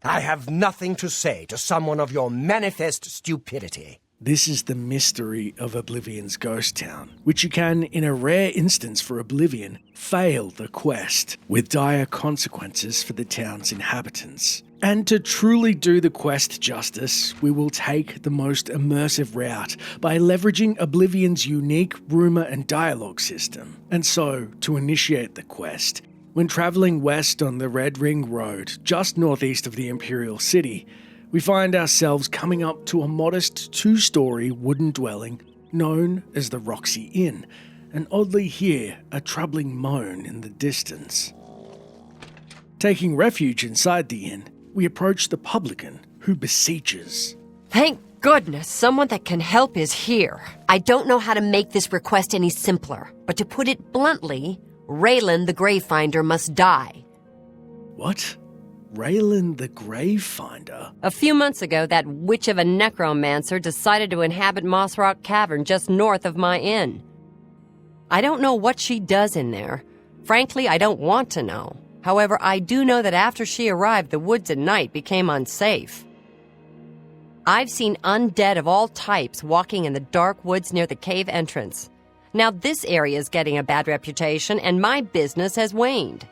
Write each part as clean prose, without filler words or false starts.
I have nothing to say to someone of your manifest stupidity. This is the mystery of Oblivion's ghost town, which you can, in a rare instance for Oblivion, fail the quest, with dire consequences for the town's inhabitants. And to truly do the quest justice, we will take the most immersive route by leveraging Oblivion's unique rumour and dialogue system. And so, to initiate the quest, when travelling west on the Red Ring Road, just northeast of the Imperial City, we find ourselves coming up to a modest 2-storey wooden dwelling known as the Roxy Inn, and oddly hear a troubling moan in the distance. Taking refuge inside the inn, we approach the publican, who beseeches. Thank goodness someone that can help is here. I don't know how to make this request any simpler, but to put it bluntly, Raylan the gravefinder must die. What? Raylan the gravefinder? A few months ago, that witch of a necromancer decided to inhabit Moss Rock Cavern just north of my inn. I don't know what she does in there. Frankly, I don't want to know. However, I do know that after she arrived, the woods at night became unsafe. I've seen undead of all types walking in the dark woods near the cave entrance. Now this area is getting a bad reputation, and my business has waned.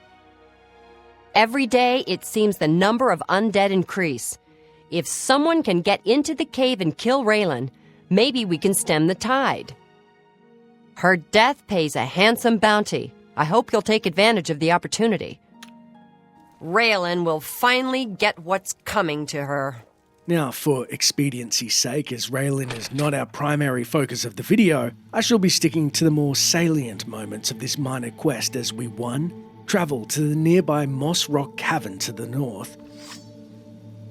Every day, it seems the number of undead increase. If someone can get into the cave and kill Raylan, maybe we can stem the tide. Her death pays a handsome bounty. I hope you'll take advantage of the opportunity. Raylan will finally get what's coming to her. Now, for expediency's sake, as Raylan is not our primary focus of the video, I shall be sticking to the more salient moments of this minor quest as we 1. Travel to the nearby Moss Rock Cavern to the north.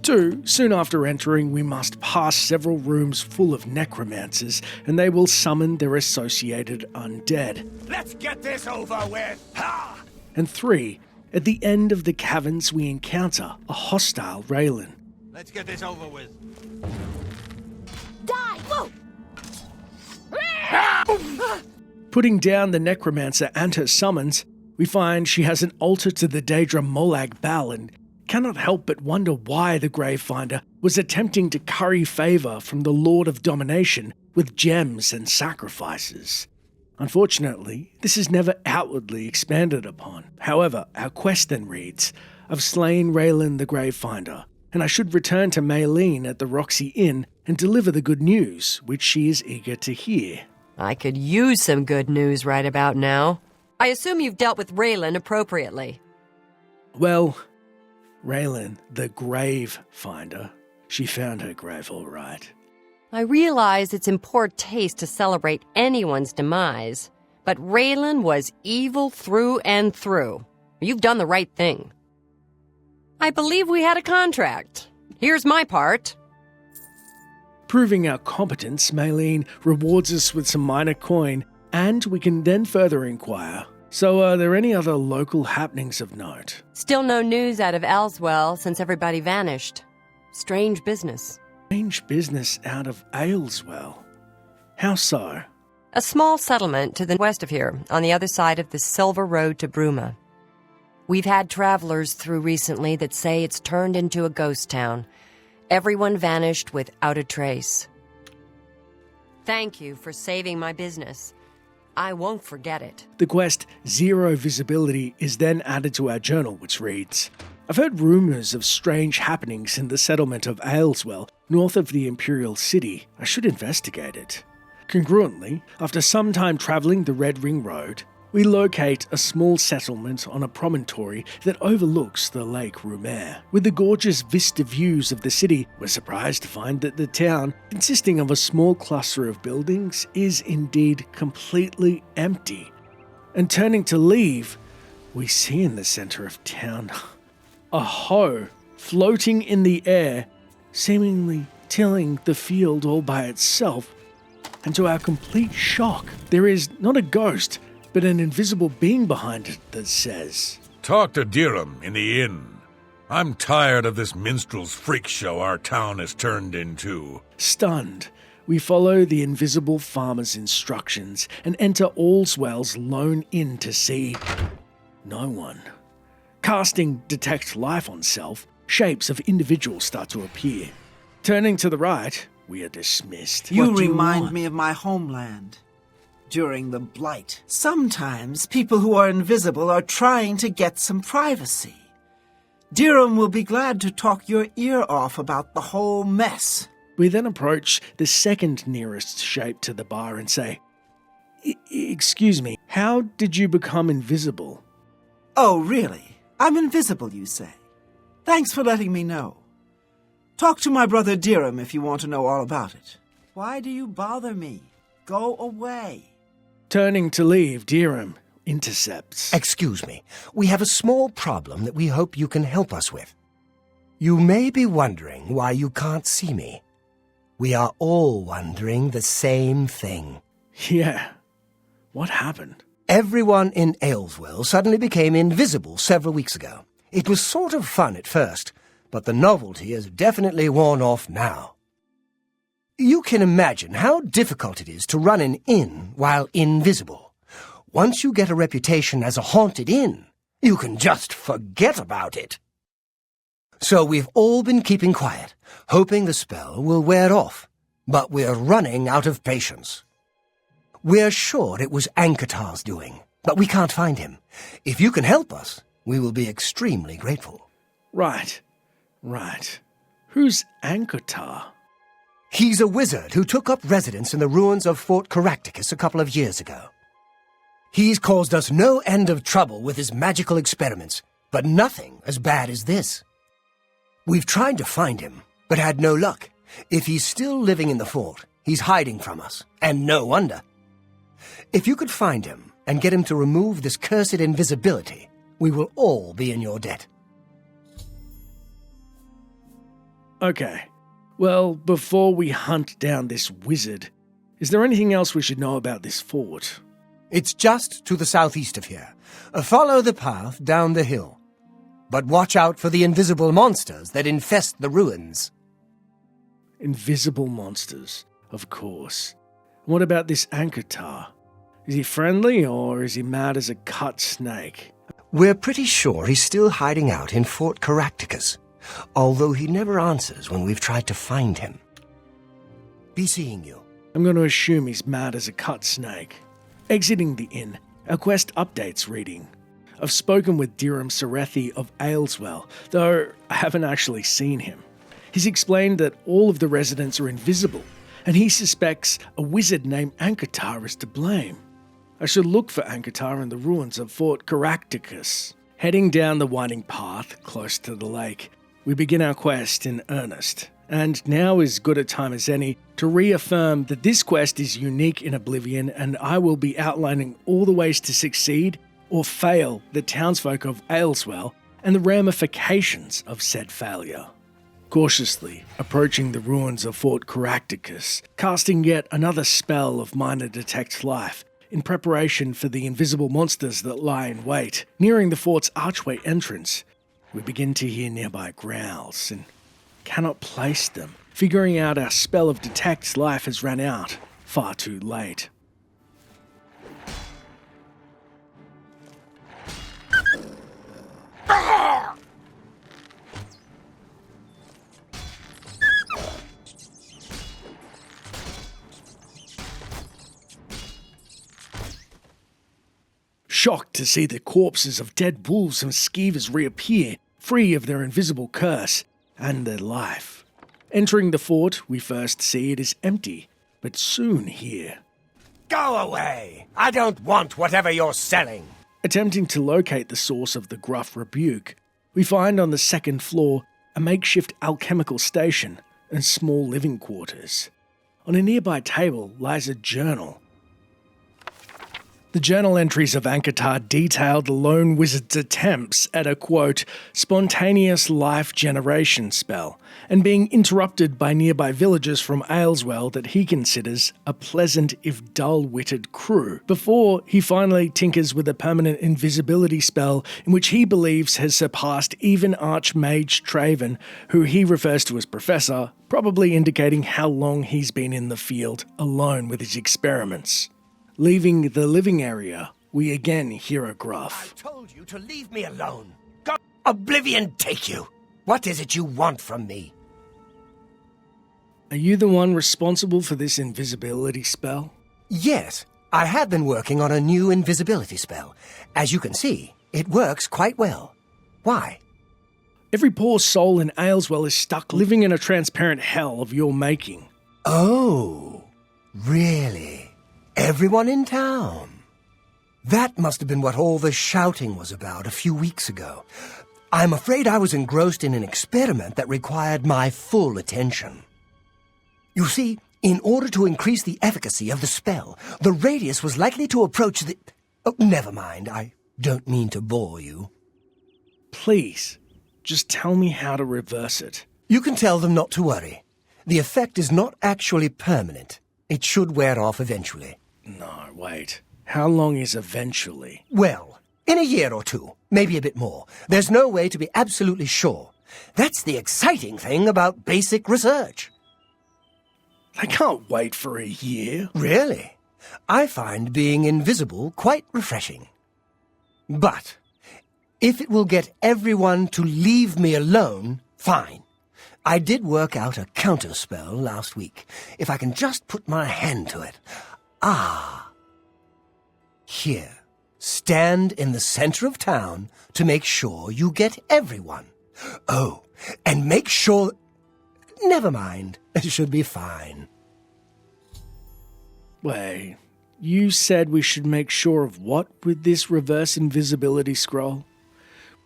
2. Soon after entering, we must pass several rooms full of necromancers, and they will summon their associated undead. Let's get this over with! Ha! And 3. At the end of the caverns, we encounter a hostile Raylan. Let's get this over with. Die! Whoa! Putting down the necromancer and her summons, we find she has an altar to the Daedra Molag Bal and cannot help but wonder why the Gravefinder was attempting to curry favour from the Lord of Domination with gems and sacrifices. Unfortunately, this is never outwardly expanded upon. However, our quest then reads, I've slain Raylan the Gravefinder, and I should return to Maylene at the Roxy Inn and deliver the good news, which she is eager to hear. I could use some good news right about now. I assume you've dealt with Raylan appropriately. Well, Raylan, the Gravefinder, she found her grave all right. I realize it's in poor taste to celebrate anyone's demise, but Raylan was evil through and through. You've done the right thing. I believe we had a contract. Here's my part. Proving our competence, Maylene rewards us with some minor coin, and we can then further inquire. So are there any other local happenings of note? Still no news out of Aleswell since everybody vanished. Strange business. Strange business out of Aleswell. How so? A small settlement to the west of here, on the other side of the Silver Road to Bruma. We've had travelers through recently that say it's turned into a ghost town. Everyone vanished without a trace. Thank you for saving my business. I won't forget it. The quest Zero Visibility is then added to our journal, which reads, I've heard rumours of strange happenings in the settlement of Aleswell, north of the Imperial City. I should investigate it. Congruently, after some time travelling the Red Ring Road, we locate a small settlement on a promontory that overlooks the Lake Rumer. With the gorgeous vista views of the city, we're surprised to find that the town, consisting of a small cluster of buildings, is indeed completely empty. And turning to leave, we see in the centre of town a hoe floating in the air, seemingly tilling the field all by itself. And to our complete shock, there is not a ghost, but an invisible being behind it that says, Talk to Dirham in the inn. I'm tired of this minstrel's freak show our town has turned into. Stunned, we follow the invisible farmer's instructions and enter Aleswell's lone inn to see no one. Casting Detect Life on self, shapes of individuals start to appear. Turning to the right, we are dismissed. You What do remind want? me of my homeland. During the Blight, sometimes people who are invisible are trying to get some privacy. Dirham will be glad to talk your ear off about the whole mess. We then approach the second nearest shape to the bar and say, Excuse me, how did you become invisible? Oh, really? I'm invisible, you say? Thanks for letting me know. Talk to my brother Dirham if you want to know all about it. Why do you bother me? Go away. Turning to leave, Dirham intercepts. Excuse me, we have a small problem that we hope you can help us with. You may be wondering why you can't see me. We are all wondering the same thing. Yeah. What happened? Everyone in Aleswell suddenly became invisible several weeks ago. It was sort of fun at first, but the novelty has definitely worn off now. You can imagine how difficult it is to run an inn while invisible. Once you get a reputation as a haunted inn, you can just forget about it. So we've all been keeping quiet, hoping the spell will wear off, but we're running out of patience. We're sure it was Ankatar's doing, but we can't find him. If you can help us, we will be extremely grateful. Right. Who's Ankatar? He's a wizard who took up residence in the ruins of Fort Caractacus a couple of years ago. He's caused us no end of trouble with his magical experiments, but nothing as bad as this. We've tried to find him, but had no luck. If he's still living in the fort, he's hiding from us, and no wonder. If you could find him and get him to remove this cursed invisibility, we will all be in your debt. Okay. Well, before we hunt down this wizard, is there anything else we should know about this fort? It's just to the southeast of here. Follow the path down the hill. But watch out for the invisible monsters that infest the ruins. Invisible monsters, of course. What about this Ankatar? Is he friendly or is he mad as a cut snake? We're pretty sure he's still hiding out in Fort Caractacus, although he never answers when we've tried to find him. Be seeing you. I'm going to assume he's mad as a cut snake. Exiting the inn, our quest updates reading. I've spoken with Dirham Serethi of Aleswell, though I haven't actually seen him. He's explained that all of the residents are invisible, and he suspects a wizard named Ankatar is to blame. I should look for Ankatar in the ruins of Fort Caractacus. Heading down the winding path close to the lake, we begin our quest in earnest. And now is good a time as any to reaffirm that this quest is unique in Oblivion, and I will be outlining all the ways to succeed or fail the townsfolk of Aleswell and the ramifications of said failure. Cautiously approaching the ruins of Fort Caractacus, casting yet another spell of minor detect life in preparation for the invisible monsters that lie in wait. Nearing the fort's archway entrance, we begin to hear nearby growls and cannot place them. Figuring out our spell of detect life has run out far too late. Shocked to see the corpses of dead wolves and skeevers reappear, free of their invisible curse and their life. Entering the fort, we first see it is empty, but soon hear. Go away! I don't want whatever you're selling! Attempting to locate the source of the gruff rebuke, we find on the second floor a makeshift alchemical station and small living quarters. On a nearby table lies a journal. The journal entries of Ankatar detail the lone wizard's attempts at a, quote, spontaneous life generation spell, and being interrupted by nearby villagers from Aleswell that he considers a pleasant if dull-witted crew, before he finally tinkers with a permanent invisibility spell in which he believes has surpassed even Archmage Traven, who he refers to as Professor, probably indicating how long he's been in the field alone with his experiments. Leaving the living area, we again hear a gruff. I told you to leave me alone. Go Oblivion take you! What is it you want from me? Are you the one responsible for this invisibility spell? Yes, I have been working on a new invisibility spell. As you can see, it works quite well. Why? Every poor soul in Aleswell is stuck living in a transparent hell of your making. Oh, really? Everyone in town? That must have been what all the shouting was about a few weeks ago. I'm afraid I was engrossed in an experiment that required my full attention. You see, in order to increase the efficacy of the spell, the radius was likely to approach the... Oh, never mind, I don't mean to bore you. Please, just tell me how to reverse it. You can tell them not to worry. The effect is not actually permanent. It should wear off eventually. No, wait. How long is eventually? Well, in a year or two, maybe a bit more. There's no way to be absolutely sure. That's the exciting thing about basic research. I can't wait for a year. Really? I find being invisible quite refreshing. But if it will get everyone to leave me alone, fine. I did work out a counterspell last week. If I can just put my hand to it. Here. Stand in the center of town to make sure you get everyone. Oh, and make sure... Never mind. It should be fine. Wait, you said we should make sure of what with this reverse invisibility scroll?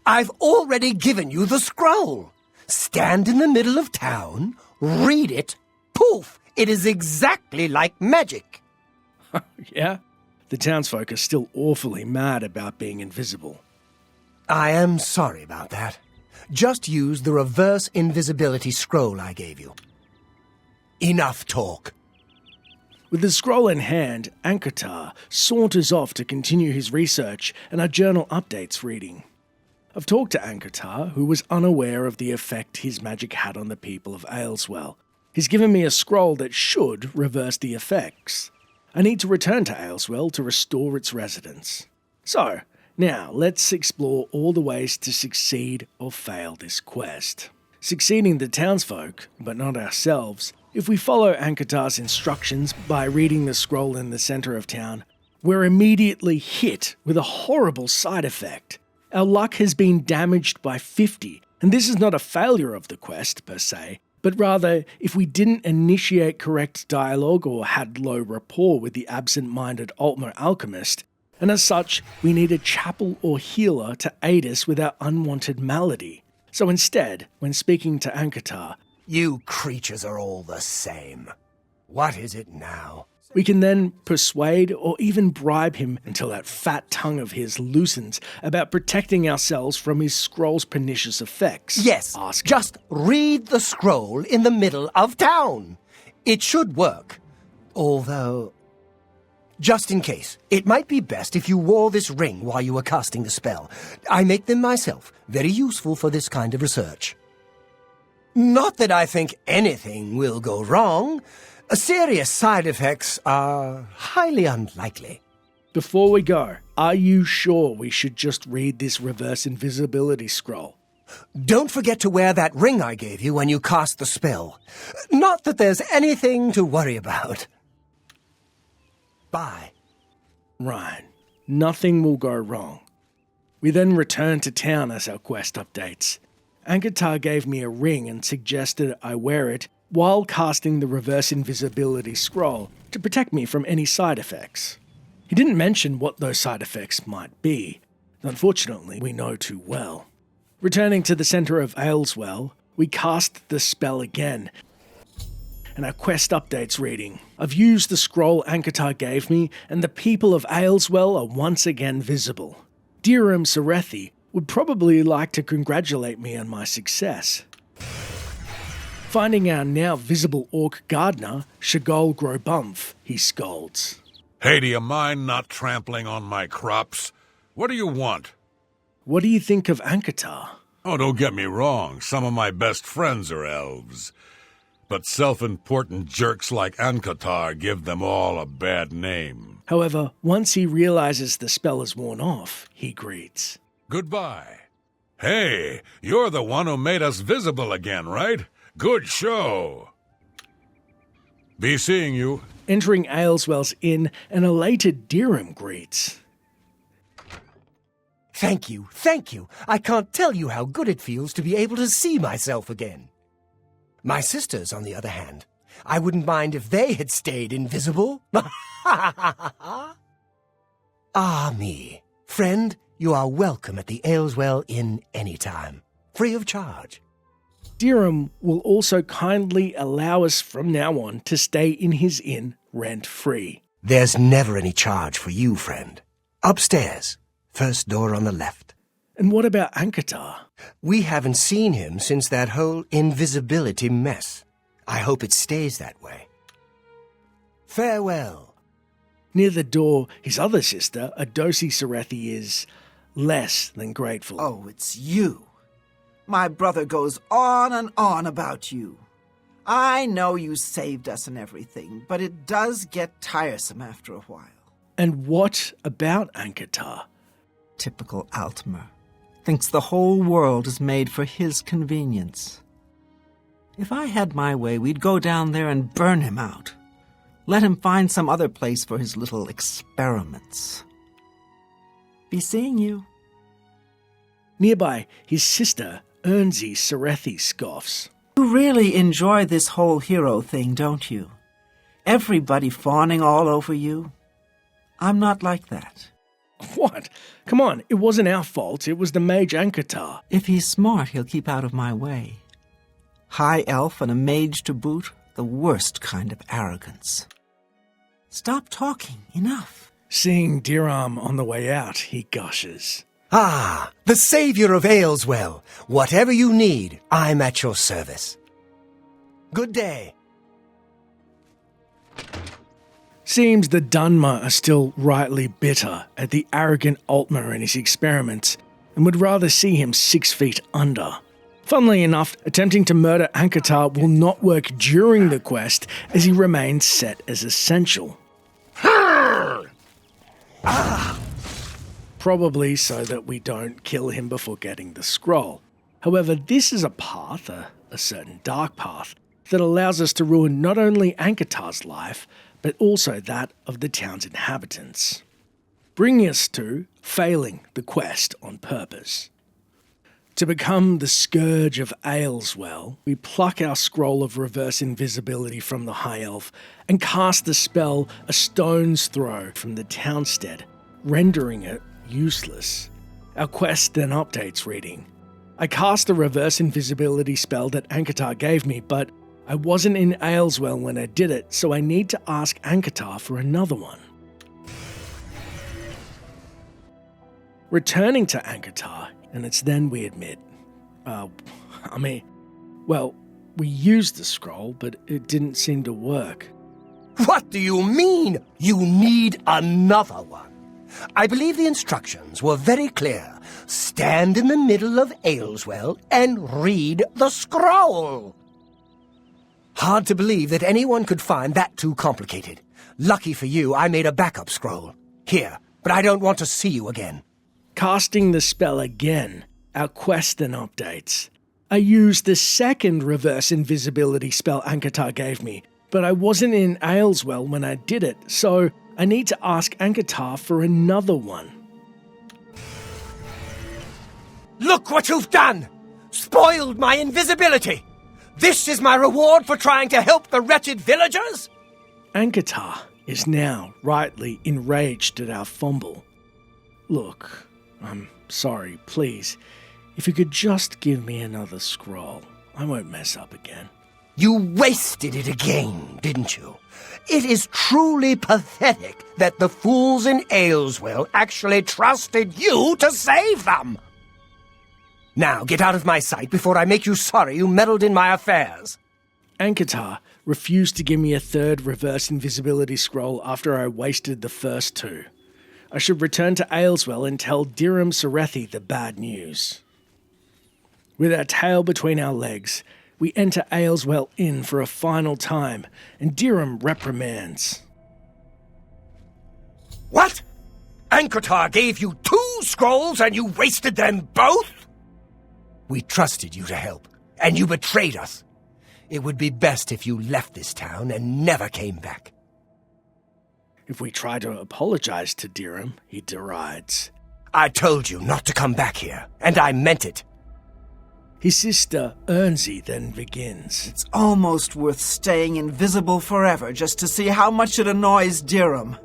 I've already given you the scroll. Stand in the middle of town, read it, poof! It is exactly like magic. Yeah? The townsfolk are still awfully mad about being invisible. I am sorry about that. Just use the reverse invisibility scroll I gave you. Enough talk. With the scroll in hand, Ankatar saunters off to continue his research and our journal updates reading. I've talked to Ankatar, who was unaware of the effect his magic had on the people of Aleswell. He's given me a scroll that should reverse the effects. I need to return to Aleswell to restore its residents. So, now let's explore all the ways to succeed or fail this quest. Succeeding the townsfolk, but not ourselves, if we follow Ankatar's instructions by reading the scroll in the centre of town, we're immediately hit with a horrible side effect. Our luck has been damaged by 50, and this is not a failure of the quest per se, but rather if we didn't initiate correct dialogue or had low rapport with the absent-minded Altmer alchemist, and as such, we need a chapel or healer to aid us with our unwanted malady. So instead, when speaking to Ankatar, You creatures are all the same. What is it now? we can then persuade or even bribe him until that fat tongue of his loosens about protecting ourselves from his scroll's pernicious effects. Yes, Ask just read the scroll in the middle of town. It should work. Although, just in case, it might be best if you wore this ring while you were casting the spell. I make them myself, very useful for this kind of research. Not that I think anything will go wrong. Serious side effects are highly unlikely. Before we go, are you sure we should just read this reverse invisibility scroll? Don't forget to wear that ring I gave you when you cast the spell. Not that there's anything to worry about. Bye. Right. Nothing will go wrong. We then return to town as our quest updates. Ankatar gave me a ring and suggested I wear it while casting the reverse invisibility scroll to protect me from any side effects. He didn't mention what those side effects might be. Unfortunately, we know too well. Returning to the centre of Aleswell, we cast the spell again. And our quest updates reading. I've used the scroll Ankatar gave me, and the people of Aleswell are once again visible. Dirham Serethi would probably like to congratulate me on my success. Finding our now visible orc gardener, Shagol Grobumf, he scolds. Hey, do you mind not trampling on my crops? What do you want? What do you think of Ankatar? Oh, don't get me wrong. Some of my best friends are elves. But self-important jerks like Ankatar give them all a bad name. However, once he realizes the spell is worn off, he greets. Goodbye. Hey, you're the one who made us visible again, right? Good show. Be seeing you. Entering Aleswell's inn, an elated Dirham greets. Thank you, thank you. I can't tell you how good it feels to be able to see myself again. My sisters, on the other hand, I wouldn't mind if they had stayed invisible. Ah, me. Friend, you are welcome at the Aleswell Inn anytime, free of charge. Dirham will also kindly allow us from now on to stay in his inn rent-free. There's never any charge for you, friend. Upstairs, first door on the left. And what about Ankatar? We haven't seen him since that whole invisibility mess. I hope it stays that way. Farewell. Near the door, his other sister, Adosi Sarethi, is less than grateful. Oh, it's you. My brother goes on and on about you. I know you saved us and everything, but it does get tiresome after a while. And what about Ankatar? Typical Altmer. Thinks the whole world is made for his convenience. If I had my way, we'd go down there and burn him out. Let him find some other place for his little experiments. Be seeing you. Nearby, his sister, Ernzi Sarethi, scoffs. You really enjoy this whole hero thing, don't you? Everybody fawning all over you. I'm not like that. What? Come on, it wasn't our fault. It was the mage Ankatar. If he's smart, he'll keep out of my way. High elf and a mage to boot, the worst kind of arrogance. Stop talking. Enough. Seeing Dirham on the way out, he gushes. Ah, the savior of Aleswell. Whatever you need, I'm at your service. Good day. Seems the Dunmer are still rightly bitter at the arrogant Altmer and his experiments, and would rather see him 6 feet under. Funnily enough, attempting to murder Ankatar will not work during the quest, as he remains set as essential. Probably so that we don't kill him before getting the scroll. However, this is a path, a certain dark path, that allows us to ruin not only Ankatar's life, but also that of the town's inhabitants, bringing us to failing the quest on purpose. To become the scourge of Aleswell, we pluck our scroll of reverse invisibility from the High Elf and cast the spell a stone's throw from the townstead, rendering it useless. Our quest then updates reading. I cast the reverse invisibility spell that Ankatar gave me, but I wasn't in Aleswell when I did it, so I need to ask Ankatar for another one. Returning to Ankatar, and it's then we admit, we used the scroll, but it didn't seem to work. What do you mean, you need another one? I believe the instructions were very clear. Stand in the middle of Aleswell and read the scroll. Hard to believe that anyone could find that too complicated. Lucky for you, I made a backup scroll. Here, but I don't want to see you again. Casting the spell again, our quest then updates. I used the second reverse invisibility spell Ankatar gave me, but I wasn't in Aleswell when I did it, so I need to ask Ankatar for another one. Look what you've done! Spoiled my invisibility! This is my reward for trying to help the wretched villagers? Ankatar is now rightly enraged at our fumble. Look, I'm sorry, please. If you could just give me another scroll, I won't mess up again. You wasted it again, didn't you? It is truly pathetic that the fools in Aleswell actually trusted you to save them. Now get out of my sight before I make you sorry you meddled in my affairs. Ankatar refused to give me a third reverse invisibility scroll after I wasted the first two. I should return to Aleswell and tell Dirham Sarethi the bad news. With our tail between our legs, we enter Aleswell Inn for a final time, and Dirham reprimands. What? Ankatar gave you 2 scrolls and you wasted them both? We trusted you to help, and you betrayed us. It would be best if you left this town and never came back. If we try to apologize to Dirham, he derides. I told you not to come back here, and I meant it. His sister, Ernsey, then begins. It's almost worth staying invisible forever just to see how much it annoys Dirham.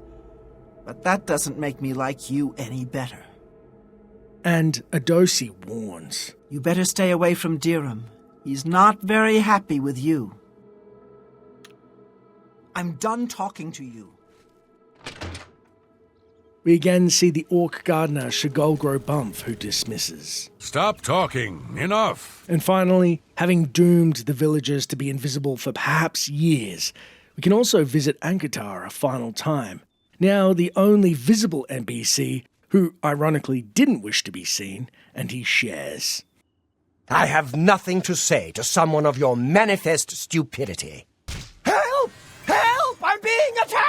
But that doesn't make me like you any better. And Adosi warns. You better stay away from Dirham. He's not very happy with you. I'm done talking to you. We again see the orc gardener Shagolgro Bump, who dismisses. Stop talking. Enough. And finally, having doomed the villagers to be invisible for perhaps years, we can also visit Ankatar a final time. Now the only visible NPC, who ironically didn't wish to be seen, and he shares. I have nothing to say to someone of your manifest stupidity. Help! Help! I'm being attacked!